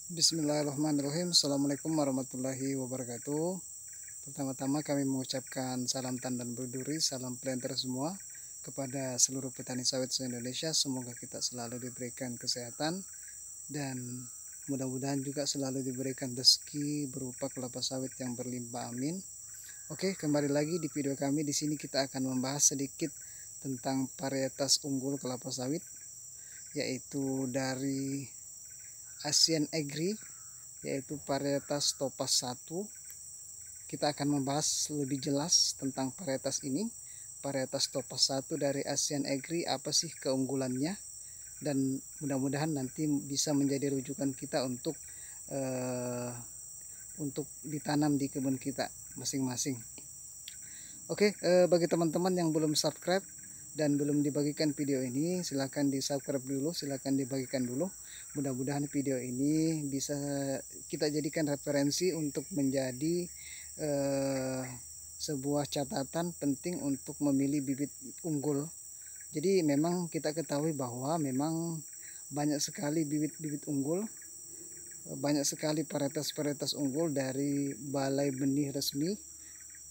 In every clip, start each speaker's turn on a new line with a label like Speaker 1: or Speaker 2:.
Speaker 1: Bismillahirrahmanirrahim. Assalamualaikum warahmatullahi wabarakatuh. Pertama-tama kami mengucapkan salam tandan berduri, salam planter semua kepada seluruh petani sawit se-Indonesia. Semoga kita selalu diberikan kesehatan dan mudah-mudahan juga selalu diberikan rezeki berupa kelapa sawit yang berlimpah. Amin. Oke, kembali lagi di video kami. Di sini kita akan membahas sedikit tentang varietas unggul kelapa sawit, yaitu dari Asian Agri, yaitu varietas Topaz 1. Kita akan membahas lebih jelas tentang varietas ini. Varietas Topaz 1 dari Asian Agri, apa sih keunggulannya, dan mudah-mudahan nanti bisa menjadi rujukan kita untuk ditanam di kebun kita masing-masing. Oke, bagi teman-teman yang belum subscribe dan belum dibagikan video ini, silahkan di subscribe dulu, silahkan dibagikan dulu. Mudah-mudahan video ini bisa kita jadikan referensi untuk menjadi sebuah catatan penting untuk memilih bibit unggul. Jadi memang kita ketahui bahwa memang banyak sekali bibit-bibit unggul, banyak sekali varietas-varietas unggul dari balai benih resmi,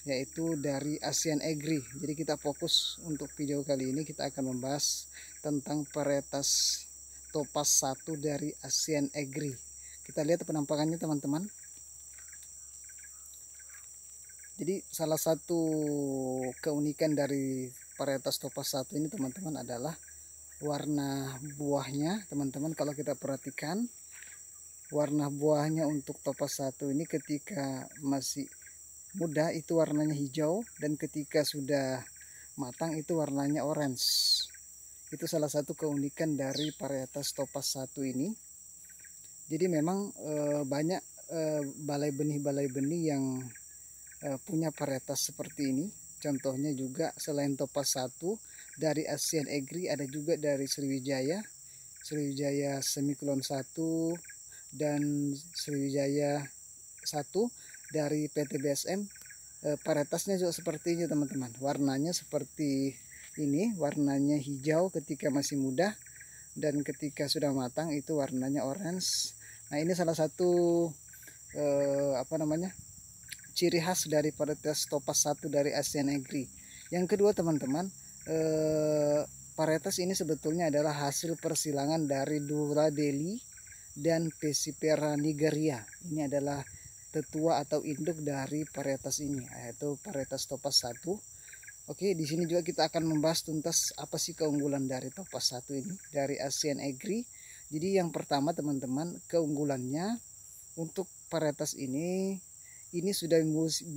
Speaker 1: yaitu dari Asian Agri. Jadi kita fokus untuk video kali ini, kita akan membahas tentang varietas Topaz 1 dari Asian Agri. Kita lihat penampakannya teman-teman. Jadi salah satu keunikan dari varietas Topaz 1 ini teman-teman adalah warna buahnya. Teman-teman kalau kita perhatikan, warna buahnya untuk Topaz 1 ini ketika masih muda itu warnanya hijau, dan ketika sudah matang itu warnanya orange. Itu salah satu keunikan dari varietas Topaz 1 ini. Jadi memang banyak balai benih yang punya varietas seperti ini. Contohnya juga selain Topaz 1 dari Asian Agri, ada juga dari Sriwijaya Semikulon 1 dan Sriwijaya 1 dari PT BSM. Varietasnya juga seperti ini teman-teman. Warnanya seperti ini, warnanya hijau ketika masih muda, dan ketika sudah matang itu warnanya orange. Nah, ini salah satu ciri khas dari varietas Topaz 1 dari Asian Agri. Yang kedua teman-teman, varietas ini sebetulnya adalah hasil persilangan dari Dura Delhi dan Pesipera nigeria. Ini adalah tetua atau induk dari varietas ini, yaitu varietas Topaz 1. Oke, di sini juga kita akan membahas tuntas apa sih keunggulan dari Topaz 1 ini dari Asian Agri. Jadi yang pertama teman-teman, keunggulannya untuk varietas ini sudah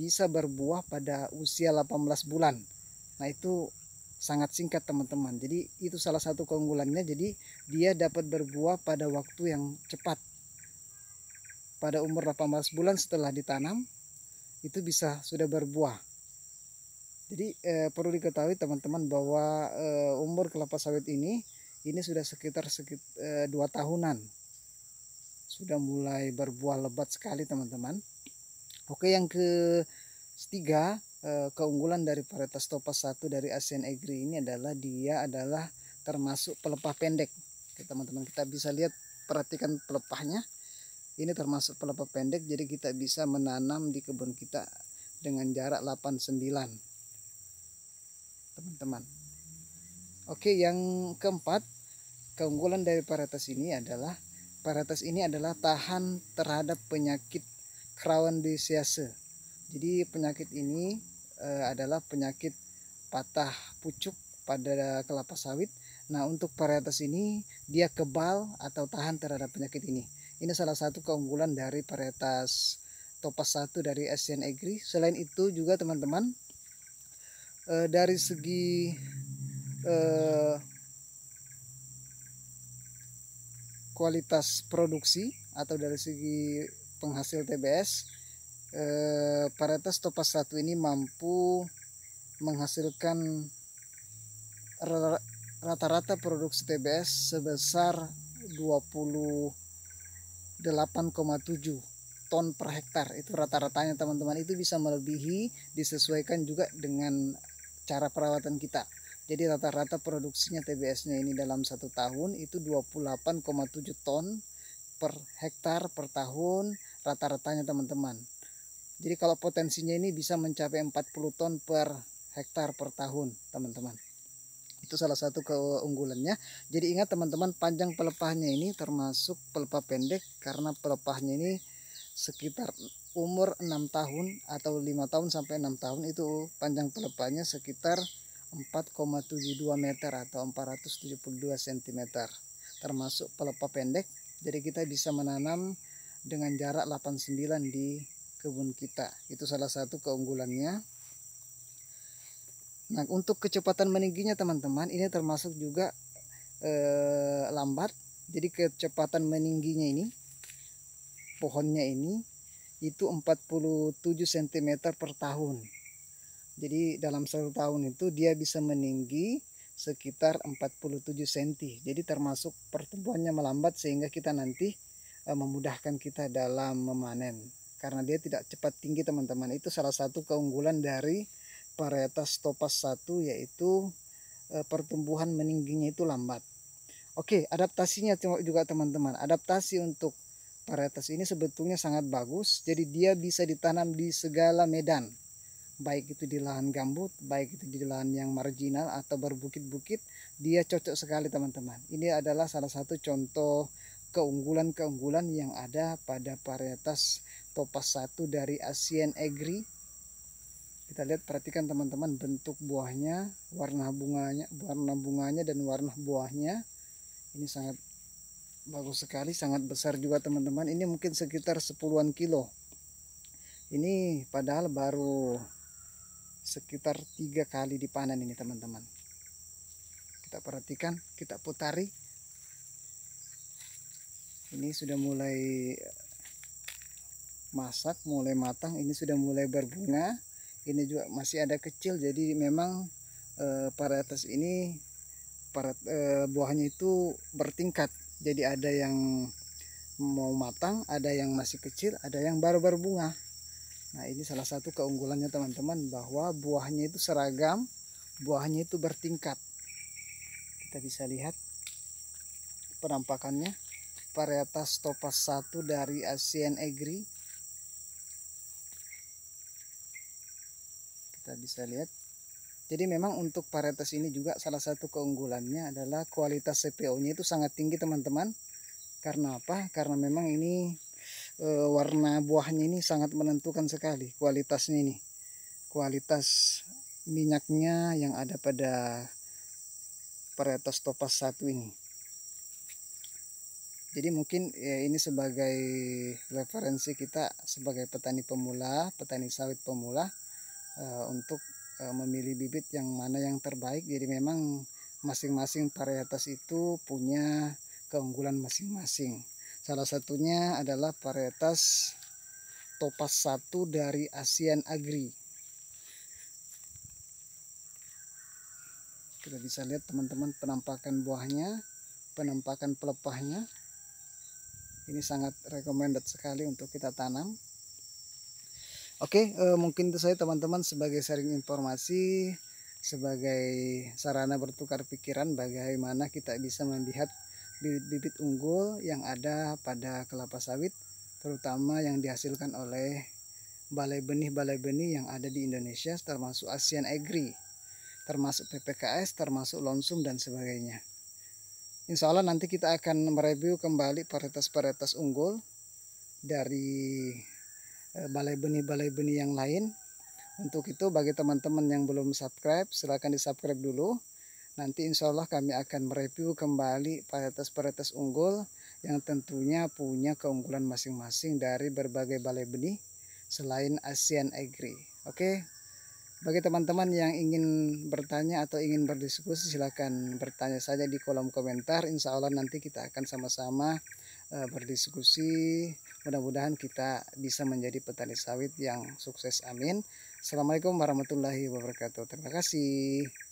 Speaker 1: bisa berbuah pada usia 18 bulan. Nah, itu sangat singkat teman-teman. Jadi itu salah satu keunggulannya. Jadi dia dapat berbuah pada waktu yang cepat. Pada umur 18 bulan setelah ditanam itu bisa sudah berbuah. Jadi perlu diketahui teman-teman bahwa umur kelapa sawit ini sudah sekitar 2 tahunan. Sudah mulai berbuah lebat sekali teman-teman. Oke, yang ketiga, keunggulan dari varietas Topaz 1 dari Asian Agri ini adalah dia adalah termasuk pelepah pendek. Oke, teman-teman, kita bisa lihat, perhatikan pelepahnya. Ini termasuk pelepah pendek, jadi kita bisa menanam di kebun kita dengan jarak 89 teman-teman. Oke, yang keempat, keunggulan dari varietas ini adalah tahan terhadap penyakit Crown disease. Jadi penyakit ini adalah penyakit patah pucuk pada kelapa sawit. Nah, untuk varietas ini dia kebal atau tahan terhadap penyakit ini. Ini salah satu keunggulan dari varietas Topaz 1 dari Asian Agri. Selain itu juga teman-teman, dari segi kualitas produksi atau dari segi penghasil TBS, varietas Topaz 1 ini mampu menghasilkan rata-rata produksi TBS sebesar 28,7 ton per hektar. Itu rata-ratanya teman-teman. Itu bisa melebihi, disesuaikan juga dengan cara perawatan kita. Jadi rata-rata produksinya TBS-nya ini dalam 1 tahun itu 28,7 ton per hektar per tahun rata-ratanya teman-teman. Jadi kalau potensinya ini bisa mencapai 40 ton per hektar per tahun teman-teman. Itu salah satu keunggulannya. Jadi ingat teman-teman, panjang pelepahnya ini termasuk pelepah pendek karena pelepahnya ini sekitar umur 6 tahun atau 5 tahun sampai 6 tahun itu panjang pelepahnya sekitar 4,72 meter atau 472 cm termasuk pelepah pendek. Jadi kita bisa menanam dengan jarak 89 di kebun kita. Itu salah satu keunggulannya. Nah, untuk kecepatan meningginya teman-teman ini termasuk juga lambat. Jadi kecepatan meningginya ini pohonnya ini itu 47 cm per tahun. Jadi dalam 1 tahun itu dia bisa meninggi sekitar 47 cm. Jadi termasuk pertumbuhannya melambat sehingga kita nanti memudahkan kita dalam memanen. Karena dia tidak cepat tinggi teman-teman. Itu salah satu keunggulan dari varietas Topaz 1, yaitu pertumbuhan meningginya itu lambat. Oke, adaptasinya juga teman-teman. Adaptasi untuk varietas ini sebetulnya sangat bagus. Jadi dia bisa ditanam di segala medan. Baik itu di lahan gambut, baik itu di lahan yang marginal atau berbukit-bukit, dia cocok sekali teman-teman. Ini adalah salah satu contoh keunggulan-keunggulan yang ada pada varietas Topaz 1 dari Asian Agri. Kita lihat, perhatikan teman-teman bentuk buahnya, warna bunganya dan warna buahnya. Ini sangat bagus sekali, sangat besar juga teman-teman. Ini mungkin sekitar 10-an kilo. Ini padahal baru sekitar 3 kali dipanen ini teman-teman. Kita perhatikan, kita putari. Ini sudah mulai masak, mulai matang. Ini sudah mulai berbunga. Ini juga masih ada kecil. Jadi memang varietas ini buahnya itu bertingkat. Jadi ada yang mau matang, ada yang masih kecil, ada yang baru berbunga. Nah, ini salah satu keunggulannya teman-teman, bahwa buahnya itu seragam, buahnya itu bertingkat. Kita bisa lihat penampakannya. Varietas Topaz 1 dari Asian Agri. Kita bisa lihat. Jadi memang untuk varietas ini juga salah satu keunggulannya adalah kualitas CPO-nya itu sangat tinggi teman-teman. Karena apa? Karena memang ini warna buahnya ini sangat menentukan sekali kualitasnya ini. Kualitas minyaknya yang ada pada varietas Topaz 1 ini. Jadi mungkin ini sebagai referensi kita sebagai petani pemula, petani sawit pemula, untuk memilih bibit yang mana yang terbaik. Jadi memang masing-masing varietas itu punya keunggulan masing-masing. Salah satunya adalah varietas Topaz 1 dari Asian Agri. Kita bisa lihat teman-teman penampakan buahnya, penampakan pelepahnya. Ini sangat recommended sekali untuk kita tanam. Oke, mungkin itu saya teman-teman sebagai sharing informasi, sebagai sarana bertukar pikiran bagaimana kita bisa melihat bibit-bibit unggul yang ada pada kelapa sawit, terutama yang dihasilkan oleh balai benih yang ada di Indonesia, termasuk Asian Agri, termasuk PPKS, termasuk Lonsum dan sebagainya. Insya Allah nanti kita akan mereview kembali varietas-varietas unggul dari balai benih yang lain. Untuk itu bagi teman-teman yang belum subscribe, silahkan di subscribe dulu. Nanti insya Allah kami akan mereview kembali varietas-varietas unggul yang tentunya punya keunggulan masing-masing dari berbagai balai benih selain Asian Agri. Oke, bagi teman-teman yang ingin bertanya atau ingin berdiskusi, silakan bertanya saja di kolom komentar. Insya Allah nanti kita akan sama-sama berdiskusi. Mudah-mudahan kita bisa menjadi petani sawit yang sukses. Amin. Assalamualaikum warahmatullahi wabarakatuh. Terima kasih.